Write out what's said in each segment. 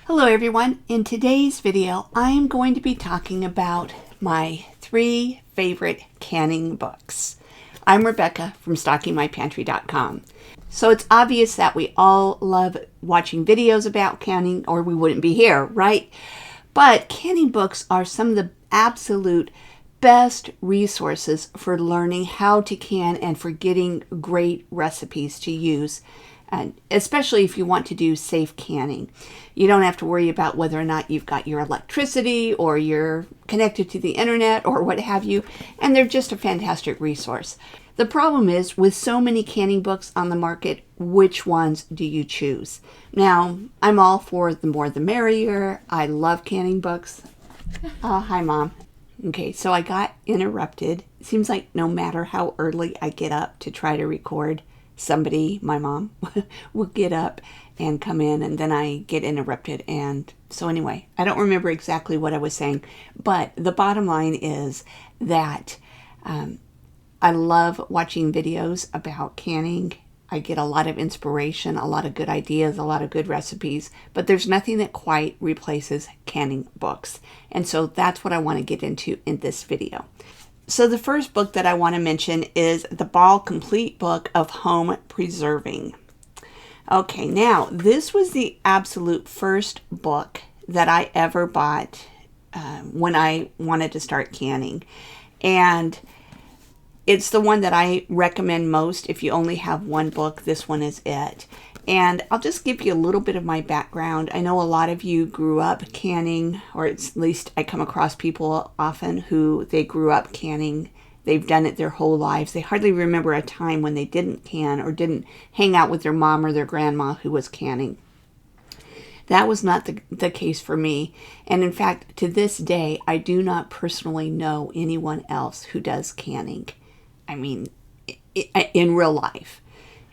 Hello everyone. In today's video, I'm going to be talking about my 3 favorite canning books. I'm Rebecca from StockingMyPantry.com. So it's obvious that we all love watching videos about canning or we wouldn't be here, right? But canning books are some of the absolute best resources for learning how to can and for getting great recipes to use. And especially if you want to do safe canning. You don't have to worry about whether or not you've got your electricity or you're connected to the internet or what have you, and they're just a fantastic resource. The problem is, with so many canning books on the market, which ones do you choose? Now, I'm all for the more the merrier. I love canning books. Hi, Mom. Okay, so I got interrupted. It seems like no matter how early I get up to try to record, somebody, my mom, will get up and come in, and then I get interrupted. And so anyway, I don't remember exactly what I was saying, but the bottom line is that I love watching videos about canning. I get a lot of inspiration, a lot of good ideas, a lot of good recipes, but there's nothing that quite replaces canning books. And so that's what I want to get into in this video. So the first book that I want to mention is the Ball Complete Book of Home Preserving. Okay, now this was the absolute first book that I ever bought when I wanted to start canning. And it's the one that I recommend most. If you only have one book, this one is it. And I'll just give you a little bit of my background. I know a lot of you grew up canning, or at least I come across people often who they grew up canning. They've done it their whole lives. They hardly remember a time when they didn't can or didn't hang out with their mom or their grandma who was canning. That was not the case for me. And in fact, to this day, I do not personally know anyone else who does canning. I mean, in real life.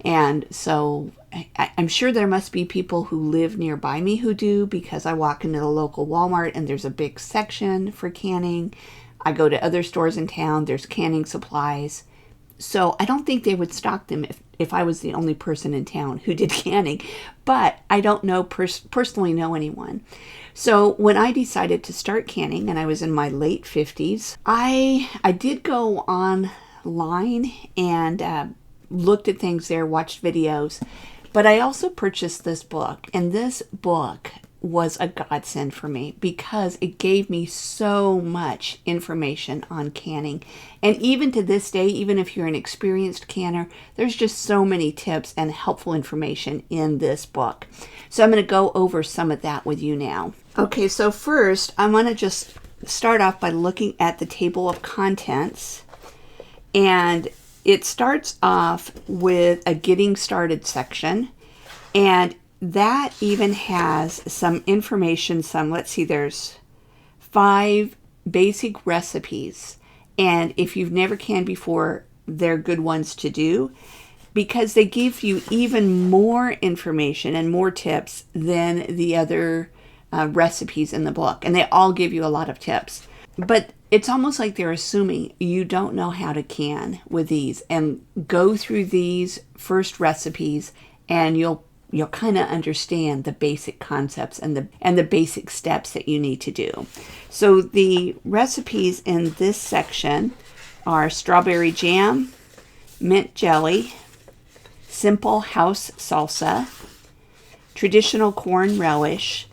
And so I'm sure there must be people who live nearby me who do, because I walk into the local Walmart and there's a big section for canning. I go to other stores in town, there's canning supplies. So I don't think they would stock them if I was the only person in town who did canning. But I don't know personally know anyone. So when I decided to start canning, and I was in my late 50s, I did go online and looked at things there, watched videos, but I also purchased this book, and this book was a godsend for me because it gave me so much information on canning. And even to this day, even if you're an experienced canner, there's just so many tips and helpful information in this book. So I'm going to go over some of that with you now. Okay, so first I'm going to just start off by looking at the table of contents. And it starts off with a getting started section, and that even has some information, let's see, there's 5 basic recipes. And if you've never canned before, they're good ones to do because they give you even more information and more tips than the other recipes in the book. And they all give you a lot of tips. But it's almost like they're assuming you don't know how to can with these, and go through these first recipes and you'll kind of understand the basic concepts and the basic steps that you need to do. So the recipes in this section are strawberry jam, mint jelly, simple house salsa, traditional corn relish,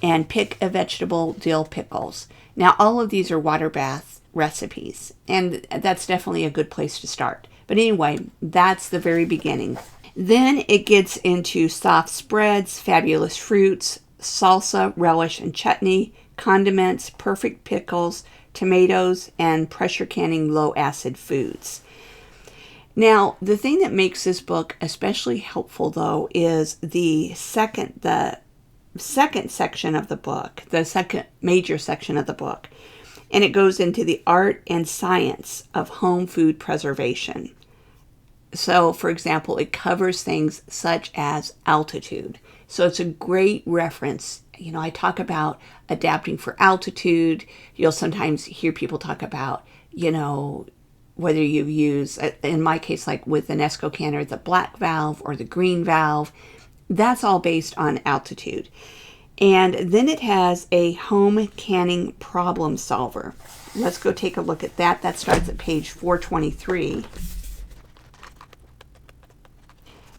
and pick a vegetable dill pickles. Now, all of these are water bath recipes, and that's definitely a good place to start. But anyway, that's the very beginning. Then it gets into soft spreads, fabulous fruits, salsa, relish, and chutney, condiments, perfect pickles, tomatoes, and pressure canning low-acid foods. Now, the thing that makes this book especially helpful, though, is the second section of the book, the second major section of the book, and it goes into the art and science of home food preservation. So, for example, it covers things such as altitude. So it's a great reference. You know, I talk about adapting for altitude. You'll sometimes hear people talk about, you know, whether you use, in my case, like with an Esco canner, the black valve or the green valve. That's all based on altitude. And then it has a home canning problem solver. Let's go take a look at that. That starts at page 423.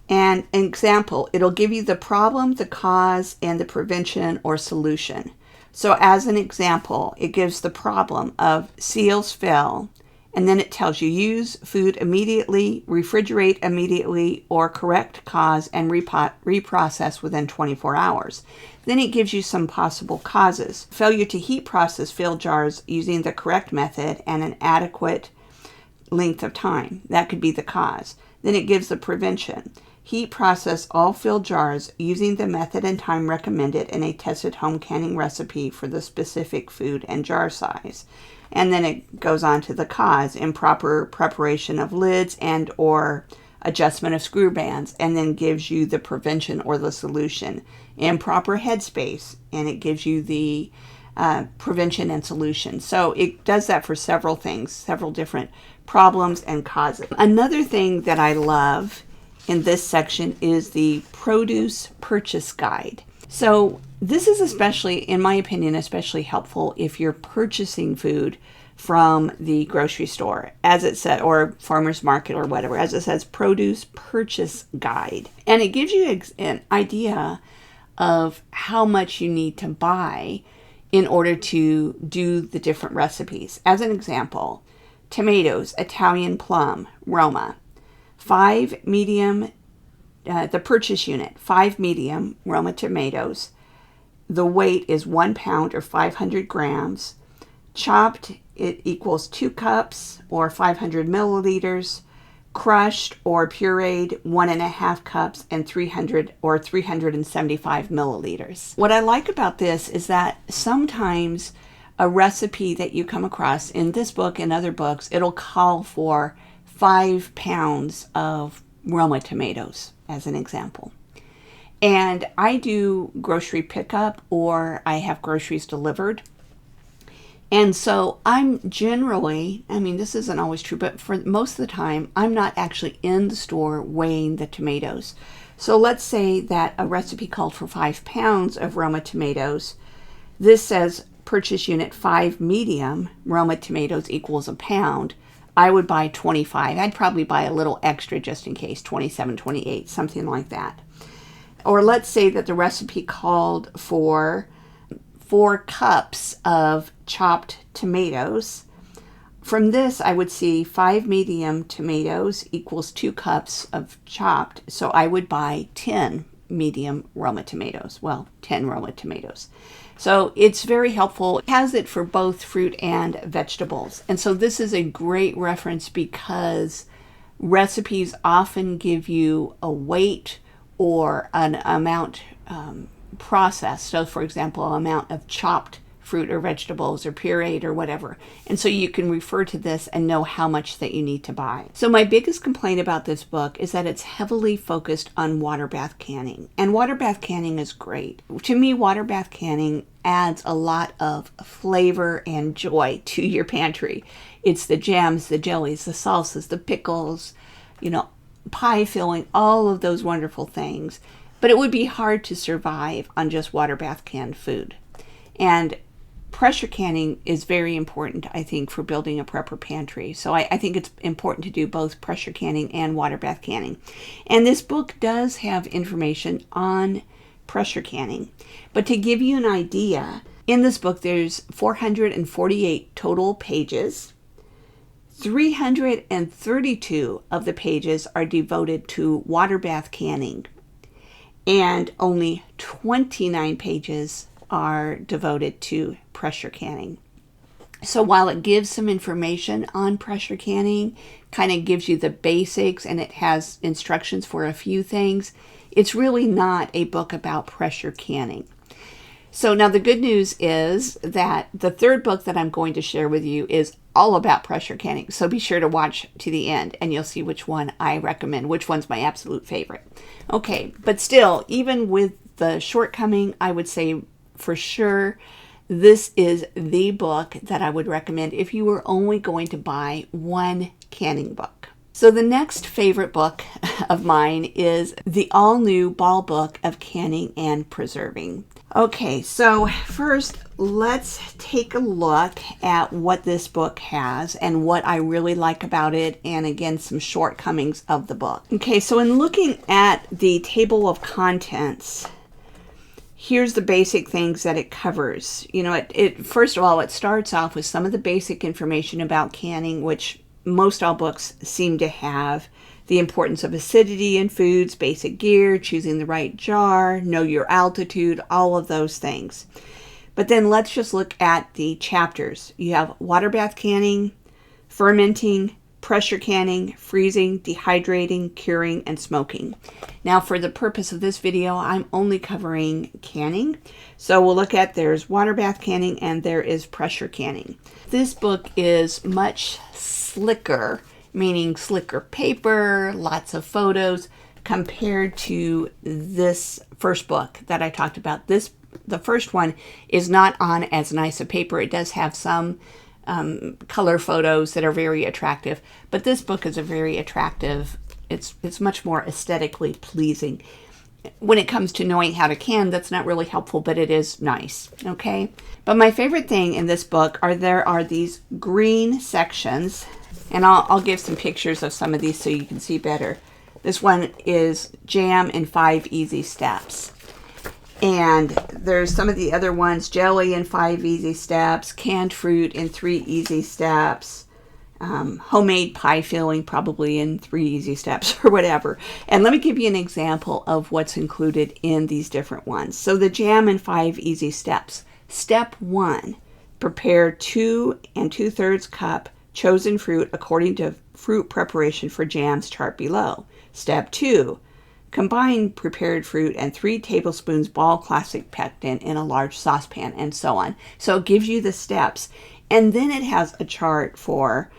And an example, it'll give you the problem, the cause, and the prevention or solution. So as an example, it gives the problem of seals fail, and then it tells you use food immediately, refrigerate immediately, or correct cause and reprocess within 24 hours. Then it gives you some possible causes. Failure to heat process filled jars using the correct method and an adequate length of time. That could be the cause. Then it gives the prevention. Heat process all filled jars using the method and time recommended in a tested home canning recipe for the specific food and jar size. And then it goes on to the cause, improper preparation of lids and or adjustment of screw bands, and then gives you the prevention or the solution. Improper headspace, and it gives you the prevention and solution. So it does that for several things, several different problems and causes. Another thing that I love in this section is the produce purchase guide. So this is especially, in my opinion, especially helpful if you're purchasing food from the grocery store, as it said, or farmer's market or whatever, as it says, produce purchase guide. And it gives you an idea of how much you need to buy in order to do the different recipes. As an example, tomatoes, Italian plum, Roma, 5 medium, the purchase unit, 5 medium Roma tomatoes. The weight is 1 pound or 500 grams. Chopped, it equals 2 cups or 500 milliliters. Crushed or pureed, 1.5 cups and 300 or 375 milliliters. What I like about this is that sometimes a recipe that you come across in this book and other books, it'll call for 5 pounds of Roma tomatoes, as an example. And I do grocery pickup or I have groceries delivered. And so I'm generally, I mean, this isn't always true, but for most of the time, I'm not actually in the store weighing the tomatoes. So let's say that a recipe called for 5 pounds of Roma tomatoes. This says purchase unit 5 medium Roma tomatoes equals a pound. I would buy 25. I'd probably buy a little extra just in case, 27, 28, something like that. Or let's say that the recipe called for 4 cups of chopped tomatoes. From this, I would see 5 medium tomatoes equals 2 cups of chopped. So I would buy 10 medium Roma tomatoes. Well, 10 Roma tomatoes. So it's very helpful. It has it for both fruit and vegetables. And so this is a great reference because recipes often give you a weight or an amount processed. So for example, amount of chopped fruit or vegetables or pureed or whatever. And so you can refer to this and know how much that you need to buy. So my biggest complaint about this book is that it's heavily focused on water bath canning. And water bath canning is great. To me, water bath canning adds a lot of flavor and joy to your pantry. It's the jams, the jellies, the salsas, the pickles, pie filling, all of those wonderful things. But it would be hard to survive on just water bath canned food. And pressure canning is very important, I think, for building a prepper pantry. So I think it's important to do both pressure canning and water bath canning. And this book does have information on pressure canning. But to give you an idea, in this book there's 448 total pages. 332 of the pages are devoted to water bath canning. And only 29 pages are devoted to pressure canning. So while it gives some information on pressure canning, kind of gives you the basics, and it has instructions for a few things, it's really not a book about pressure canning. So now the good news is that the third book that I'm going to share with you is all about pressure canning. So be sure to watch to the end and you'll see which one I recommend, which one's my absolute favorite. Okay, but still, even with the shortcoming, I would say for sure this is the book that I would recommend if you were only going to buy one canning book. So the next favorite book of mine is the all-new Ball Book of Canning and Preserving. Okay, so first let's take a look at what this book has and what I really like about it, and again, some shortcomings of the book. Okay, so in looking at the table of contents, here's the basic things that it covers. You know, it first of all, it starts off with some of the basic information about canning, which most all books seem to have. The importance of acidity in foods, basic gear, choosing the right jar, know your altitude, all of those things. But then let's just look at the chapters. You have water bath canning, fermenting, pressure canning, freezing, dehydrating, curing, and smoking. Now, for the purpose of this video, I'm only covering canning. So we'll look at, there's water bath canning and there is pressure canning. This book is much slicker, meaning slicker paper, lots of photos, compared to this first book that I talked about. The first one is not on as nice a paper. It does have some color photos that are very attractive, but this book is a very attractive, it's much more aesthetically pleasing. When it comes to knowing how to can, that's not really helpful, but it is nice, okay? But my favorite thing in this book there are these green sections, and I'll give some pictures of some of these so you can see better. This one is Jam in 5 Easy Steps. And there's some of the other ones, jelly in 5 easy steps, canned fruit in 3 easy steps, homemade pie filling probably in 3 easy steps or whatever. And let me give you an example of what's included in these different ones. So the jam in 5 easy steps. Step 1, prepare 2 2/3 cup chosen fruit according to fruit preparation for jams chart below. Step 2, combine prepared fruit and 3 tablespoons ball classic pectin in a large saucepan, and so on. So it gives you the steps. And then it has a chart for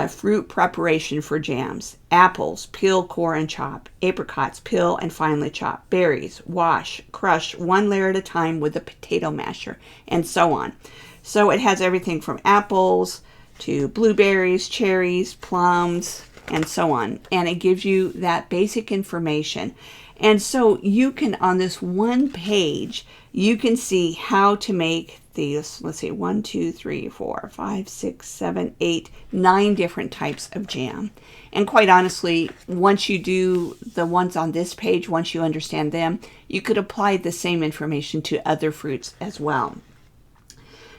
fruit preparation for jams. Apples, peel, core, and chop. Apricots, peel and finely chop. Berries, wash, crush 1 layer at a time with a potato masher, and so on. So it has everything from apples to blueberries, cherries, plums, and so on. And it gives you that basic information. And so you can, on this one page, you can see how to make these, let's see, 1, 2, 3, 4, 5, 6, 7, 8, 9 different types of jam. And quite honestly, once you do the ones on this page, once you understand them, you could apply the same information to other fruits as well.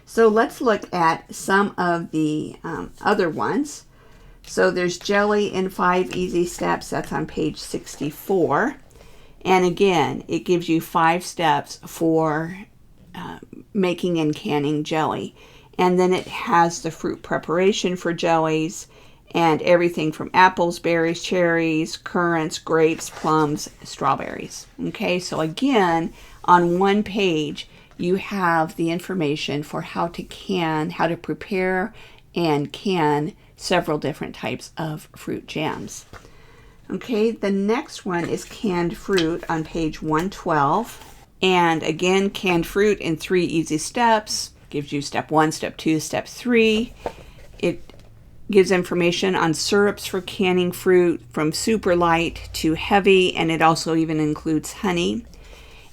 So let's look at some of the other ones. So there's jelly in 5 easy steps. That's on page 64. And again, it gives you 5 steps for making and canning jelly. And then it has the fruit preparation for jellies and everything from apples, berries, cherries, currants, grapes, plums, strawberries. Okay, so again, on one page, you have the information for how to can, how to prepare and can several different types of fruit jams. Okay, the next one is canned fruit on page 112. And again, canned fruit in 3 easy steps. Gives you step 1, step 2, step 3. It gives information on syrups for canning fruit from super light to heavy, and it also even includes honey.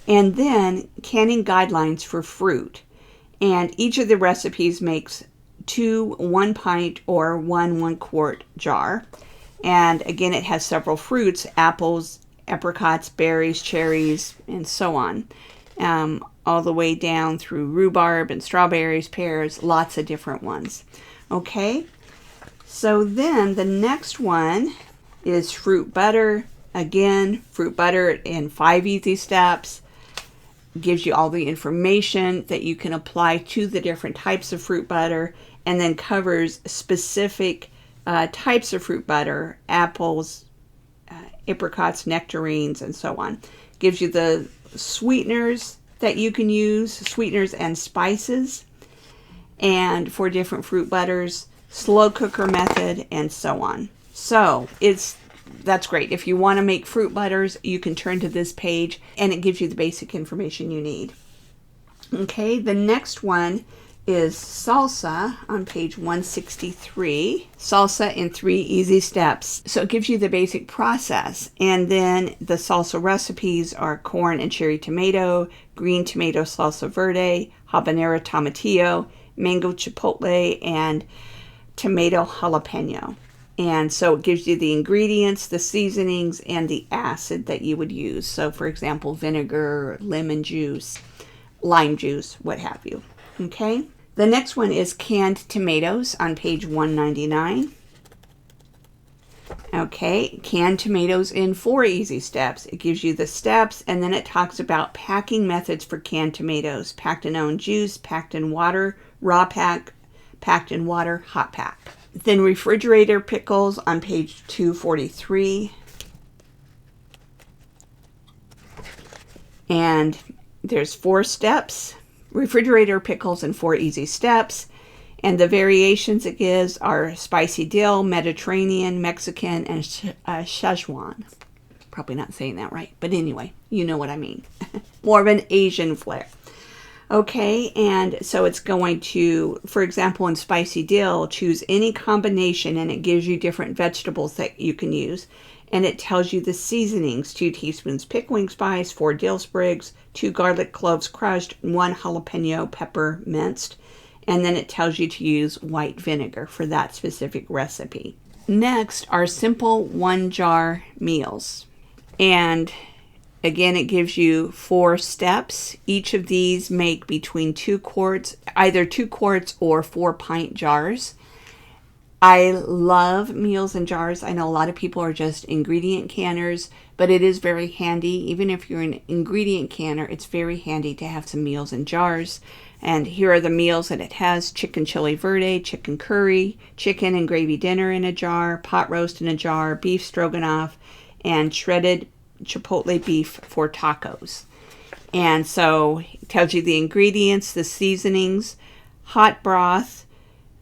And then canning guidelines for fruit. And each of the recipes makes 2 1-pint or 1 quart jar. And again, it has several fruits, apples, apricots, berries, cherries, and so on. All the way down through rhubarb and strawberries, pears, lots of different ones. Okay, so then the next one is fruit butter. Again, fruit butter in 5 easy steps. Gives you all the information that you can apply to the different types of fruit butter, and then covers specific types of fruit butter, apples, apricots, nectarines, and so on. Gives you the sweeteners that you can use, sweeteners and spices, and for different fruit butters, slow cooker method, and so on. So that's great. If you want to make fruit butters, you can turn to this page and it gives you the basic information you need. Okay, the next one is salsa on page 163. Salsa in 3 easy steps. So it gives you the basic process. And then the salsa recipes are corn and cherry tomato, green tomato salsa verde, habanero tomatillo, mango chipotle, and tomato jalapeno. And so it gives you the ingredients, the seasonings, and the acid that you would use. So for example, vinegar, lemon juice, lime juice, what have you. Okay. The next one is canned tomatoes on page 199. Okay, canned tomatoes in 4 easy steps. It gives you the steps, and then it talks about packing methods for canned tomatoes. Packed in own juice, packed in water, raw pack, packed in water, hot pack. Then refrigerator pickles on page 243. And there's 4 steps. Refrigerator pickles in 4 easy steps. And the variations it gives are spicy dill, Mediterranean, Mexican, and Szechuan. Probably not saying that right, but anyway, you know what I mean. More of an Asian flair. Okay, and so it's going to, for example, in spicy dill, choose any combination, and it gives you different vegetables that you can use. And it tells you the seasonings: 2 teaspoons pickling spice, 4 dill sprigs, 2 garlic cloves crushed, 1 jalapeno pepper minced. And then it tells you to use white vinegar for that specific recipe. Next are simple 1-jar meals. And again, it gives you 4 steps. Each of these make between 2 quarts, either 2 quarts or 4-pint jars. I love meals in jars. I know a lot of people are just ingredient canners, but it is very handy. Even if you're an ingredient canner, it's very handy to have some meals in jars. And here are the meals that it has: chicken chili verde, chicken curry, chicken and gravy dinner in a jar, pot roast in a jar, beef stroganoff, and shredded chipotle beef for tacos. And so it tells you the ingredients, the seasonings, hot broth,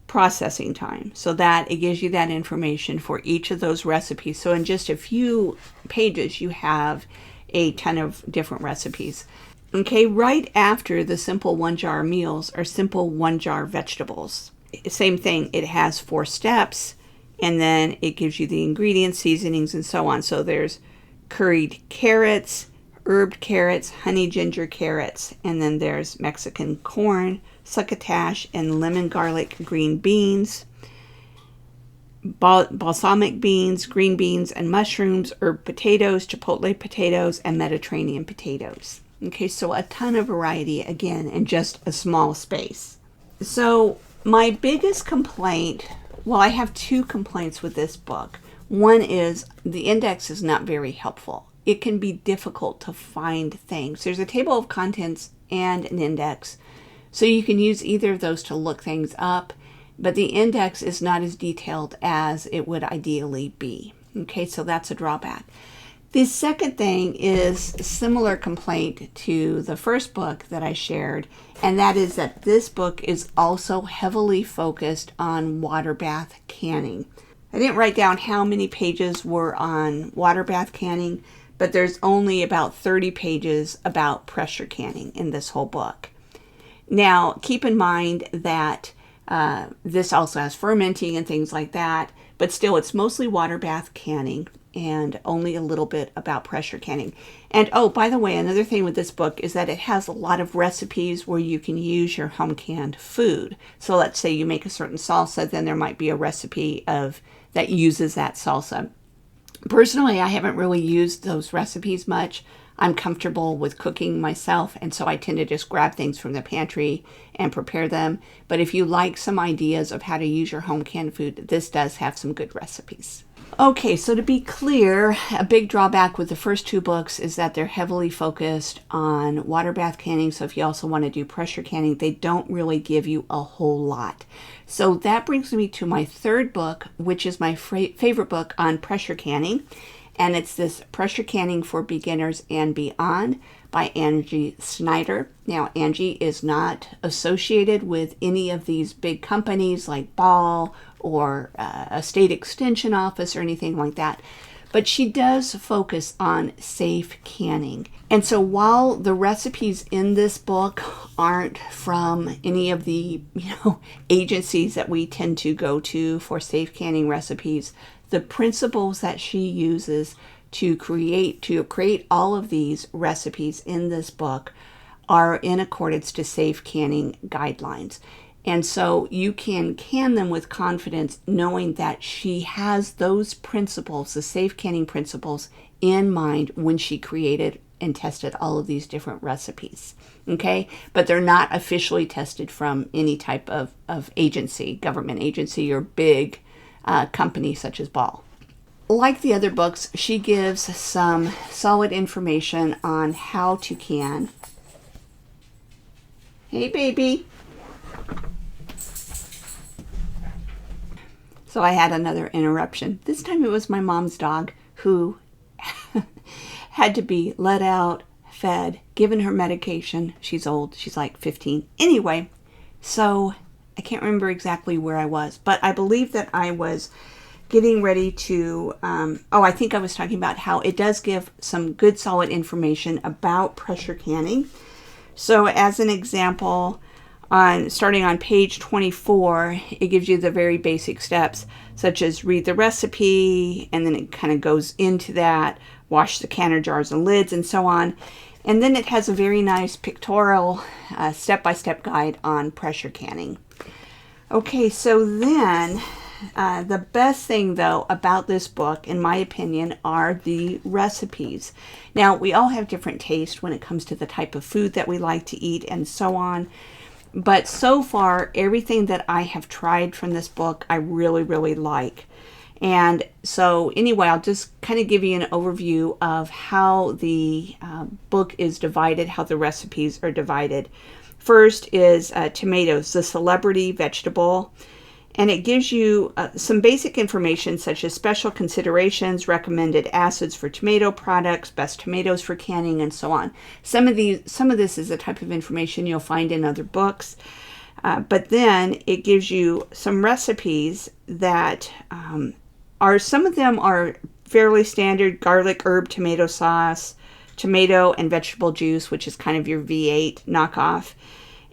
processing time. So that it gives you that information for each of those recipes. So in just a few pages, you have a ton of different recipes. Okay, right after the simple 1-jar meals are simple 1-jar vegetables. Same thing, it has 4 steps, and then it gives you the ingredients, seasonings, and so on. So there's curried carrots, herbed carrots, honey ginger carrots, and then there's Mexican corn, succotash, and lemon garlic green beans, balsamic beans, green beans, and mushrooms, herb potatoes, chipotle potatoes, and Mediterranean potatoes. Okay, so a ton of variety, again, in just a small space. So my biggest complaint, well, I have 2 complaints with this book. One is the index is not very helpful. It can be difficult to find things. There's a table of contents and an index, so you can use either of those to look things up, but the index is not as detailed as it would ideally be. Okay, so that's a drawback. The second thing is a similar complaint to the first book that I shared, and that is that this book is also heavily focused on water bath canning. I didn't write down how many pages were on water bath canning, but there's only about 30 pages about pressure canning in this whole book. Now, keep in mind that this also has fermenting and things like that, but still it's mostly water bath canning and only a little bit about pressure canning. And oh, by the way, another thing with this book is that it has a lot of recipes where you can use your home canned food. So let's say you make a certain salsa, then there might be a recipe that uses that salsa. Personally, I haven't really used those recipes much. I'm comfortable with cooking myself, and so I tend to just grab things from the pantry and prepare them. But if you like some ideas of how to use your home canned food, this does have some good recipes. Okay, so to be clear, a big drawback with the first 2 books is that they're heavily focused on water bath canning. So if you also want to do pressure canning, they don't really give you a whole lot. So that brings me to my 3rd book, which is my favorite book on pressure canning. And it's this Pressure Canning for Beginners and Beyond by Angie Snyder. Now, Angie is not associated with any of these big companies like Ball or a state extension office or anything like that. but she does focus on safe canning. And so while the recipes in this book aren't from any of the, agencies that we tend to go to for safe canning recipes, the principles that she uses to create all of these recipes in this book are in accordance to safe canning guidelines. And so you can can them with confidence knowing that she has those principles, the safe canning principles, in mind when she created and tested all of these different recipes. Okay? But they're not officially tested from any type of agency, government agency, or big company such as Ball. Like the other books, she gives some solid information on how to can. Hey, baby. So I had another interruption. This time it was my mom's dog who had to be let out, fed, given her medication. She's old. She's like 15. Anyway, so I can't remember exactly where I was, but I believe that I was getting ready to, I think I was talking about how it does give some good solid information about pressure canning. So as an example, starting on page 24, it gives you the very basic steps, such as read the recipe, and then it kind of goes into that, wash the canner jars and lids, and so on. And then it has a very nice pictorial step-by-step guide on pressure canning. Okay, so then the best thing, though, about this book, in my opinion, are the recipes. Now, we all have different taste when it comes to the type of food that we like to eat and so on. But so far, everything that I have tried from this book, I really, really like. And so anyway, I'll just kind of give you an overview of how the book is divided, how the recipes are divided. First is tomatoes, the celebrity vegetable. And it gives you some basic information such as special considerations, recommended acids for tomato products, best tomatoes for canning, and so on. Some of this is the type of information you'll find in other books. But then it gives you some recipes that some of them are fairly standard: garlic herb tomato sauce, tomato and vegetable juice, which is kind of your V8 knockoff.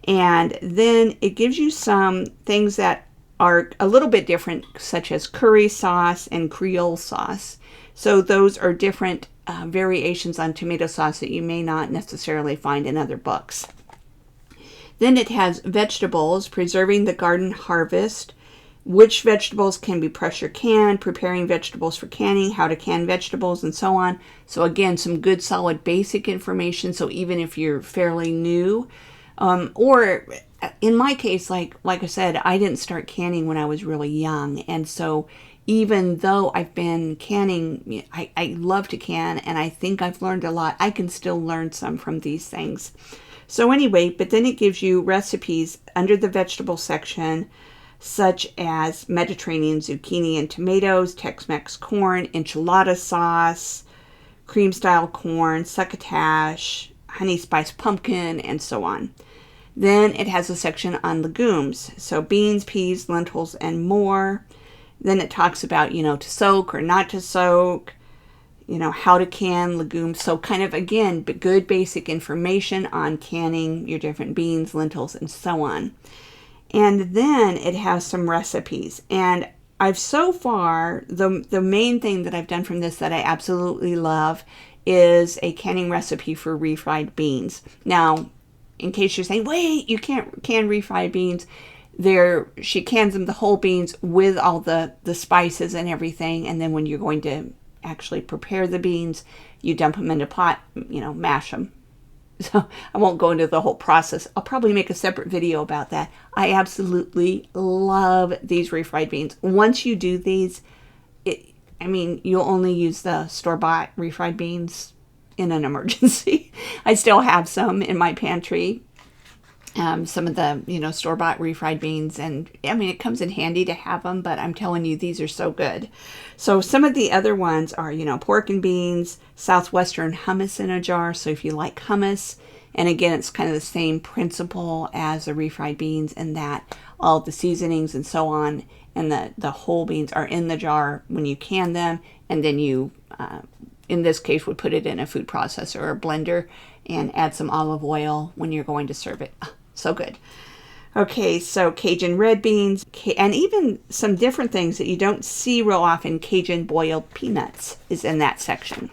And then it gives you some things that are a little bit different, such as curry sauce and Creole sauce. So those are different variations on tomato sauce that you may not necessarily find in other books. Then it has vegetables, preserving the garden harvest, which vegetables can be pressure canned, preparing vegetables for canning, how to can vegetables, and so on. So again, some good solid basic information. So even if you're fairly new, or in my case, like I said, I didn't start canning when I was really young. And so even though I've been canning, I love to can, and I think I've learned a lot. I can still learn some from these things. So anyway, but then it gives you recipes under the vegetable section, such as Mediterranean zucchini and tomatoes, Tex-Mex corn, enchilada sauce, cream-style corn, succotash, honey spice pumpkin, and so on. Then it has a section on legumes, so beans, peas, lentils, and more. Then it talks about, to soak or not to soak, how to can legumes. So kind of, again, good basic information on canning your different beans, lentils, and so on. And then it has some recipes. And I've so far, the main thing that I've done from this that I absolutely love is a canning recipe for refried beans. Now, in case you're saying, wait, you can't can refried beans, she cans them, the whole beans, with all the spices and everything. And then when you're going to actually prepare the beans, you dump them in a pot, mash them. So I won't go into the whole process. I'll probably make a separate video about that. I absolutely love these refried beans. Once you do these, you'll only use the store-bought refried beans in an emergency. I still have some in my pantry. Some of the, store-bought refried beans. And, it comes in handy to have them, but I'm telling you, these are so good. So some of the other ones are, pork and beans, southwestern hummus in a jar. So if you like hummus, and again, it's kind of the same principle as the refried beans in that all the seasonings and so on, and the whole beans are in the jar when you can them, and then you in this case, would put it in a food processor or a blender and add some olive oil when you're going to serve it. So good. Okay, so Cajun red beans, and even some different things that you don't see real often. Cajun boiled peanuts is in that section.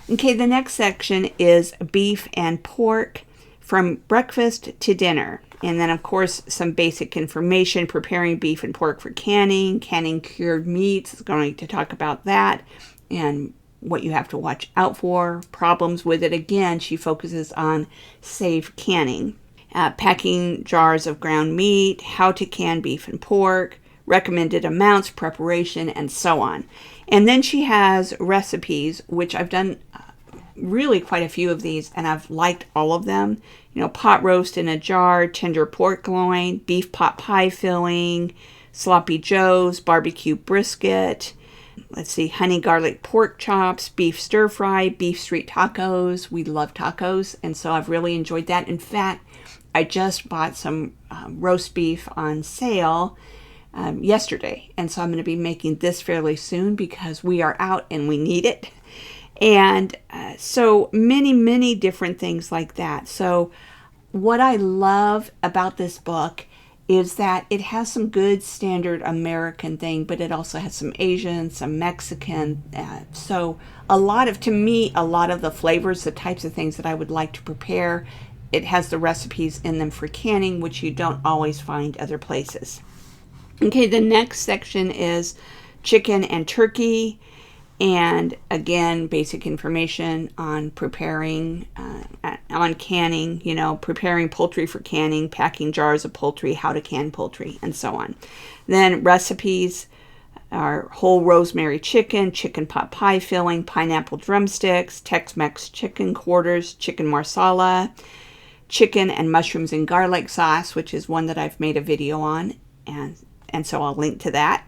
Okay, the next section is beef and pork from breakfast to dinner. And then, of course, some basic information, preparing beef and pork for canning, canning cured meats, is going to talk about that, and what you have to watch out for, problems with it. Again, she focuses on safe canning. Packing jars of ground meat, how to can beef and pork, recommended amounts, preparation, and so on. And then she has recipes, which I've done really quite a few of these, and I've liked all of them. You know, pot roast in a jar, tender pork loin, beef pot pie filling, sloppy joes, barbecue brisket, let's see, honey garlic pork chops, beef stir fry, beef street tacos. We love tacos, and so I've really enjoyed that. In fact, I just bought some roast beef on sale yesterday, and so I'm going to be making this fairly soon because we are out and we need it. And so many different things like that. So what I love about this book is that it has some good standard American thing, but it also has some Asian, some Mexican. So to me, a lot of the flavors, the types of things that I would like to prepare, it has the recipes in them for canning, which you don't always find other places. Okay, the next section is chicken and turkey. And again, basic information on preparing, on canning, you know, preparing poultry for canning, packing jars of poultry, how to can poultry, and so on. Then recipes are whole rosemary chicken, chicken pot pie filling, pineapple drumsticks, Tex-Mex chicken quarters, chicken marsala, chicken and mushrooms and garlic sauce, which is one that I've made a video on, and so I'll link to that.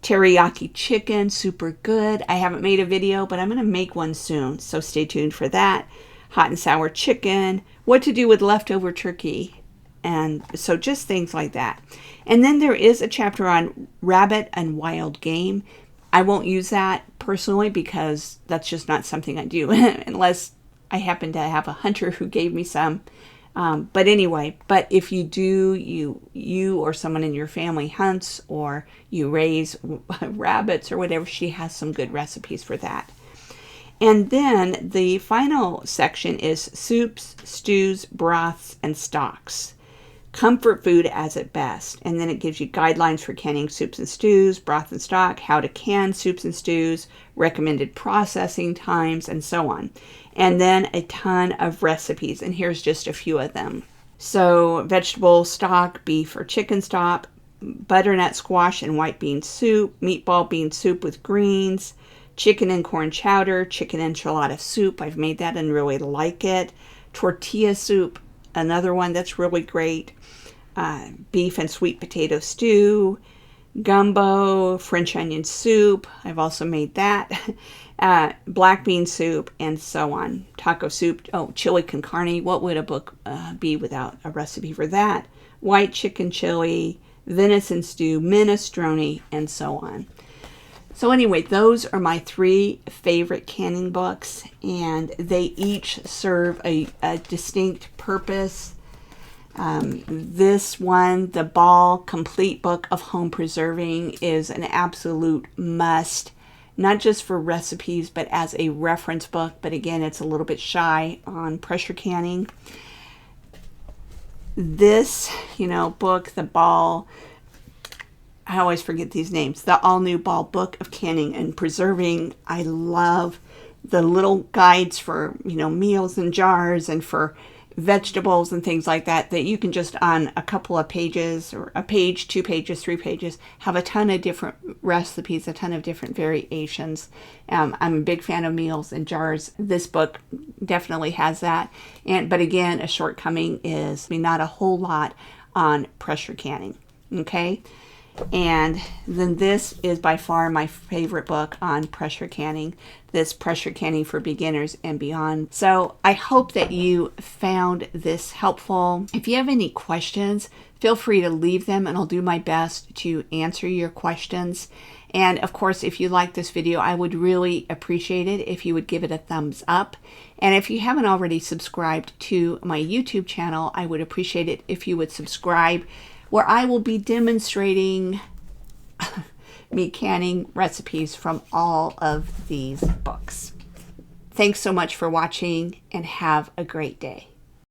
Teriyaki chicken, super good. I haven't made a video, but I'm going to make one soon, so stay tuned for that. Hot and sour chicken, what to do with leftover turkey, and so just things like that. And then there is a chapter on rabbit and wild game. I won't use that personally because that's just not something I do unless I happen to have a hunter who gave me some. But anyway, but if you do, you or someone in your family hunts or you raise rabbits or whatever, she has some good recipes for that. And then the final section is soups, stews, broths, and stocks. Comfort food as at best. And then it gives you guidelines for canning soups and stews, broth and stock, how to can soups and stews, recommended processing times, and so on. And then a ton of recipes, and here's just a few of them. So vegetable stock, beef or chicken stock, butternut squash and white bean soup, meatball bean soup with greens, chicken and corn chowder, chicken enchilada soup. I've made that and really like it. Tortilla soup, another one that's really great. Beef and sweet potato stew, gumbo, French onion soup. I've also made that. Black bean soup, and so on. Taco soup. Oh, chili con carne. What would a book be without a recipe for that? White chicken chili, venison stew, minestrone, and so on. So anyway, those are my 3 favorite canning books, and they each serve a distinct purpose. This one, the Ball Complete Book of Home Preserving, is an absolute must, not just for recipes, but as a reference book. But again, it's a little bit shy on pressure canning. This, book, the Ball, I always forget these names, the All New Ball Book of Canning and Preserving. I love the little guides for, meals and jars and for vegetables and things like that you can just on a couple of pages, or a page, 2 pages, 3 pages, have a ton of different recipes, a ton of different variations. I'm a big fan of meals and jars. This book definitely has that. But again, a shortcoming is not a whole lot on pressure canning. Okay. And then this is by far my favorite book on pressure canning, this Pressure Canning for Beginners and Beyond. So I hope that you found this helpful. If you have any questions, feel free to leave them and I'll do my best to answer your questions. And of course, if you like this video, I would really appreciate it if you would give it a thumbs up. And if you haven't already subscribed to my YouTube channel, I would appreciate it if you would subscribe, where I will be demonstrating me canning recipes from all of these books. Thanks so much for watching and have a great day.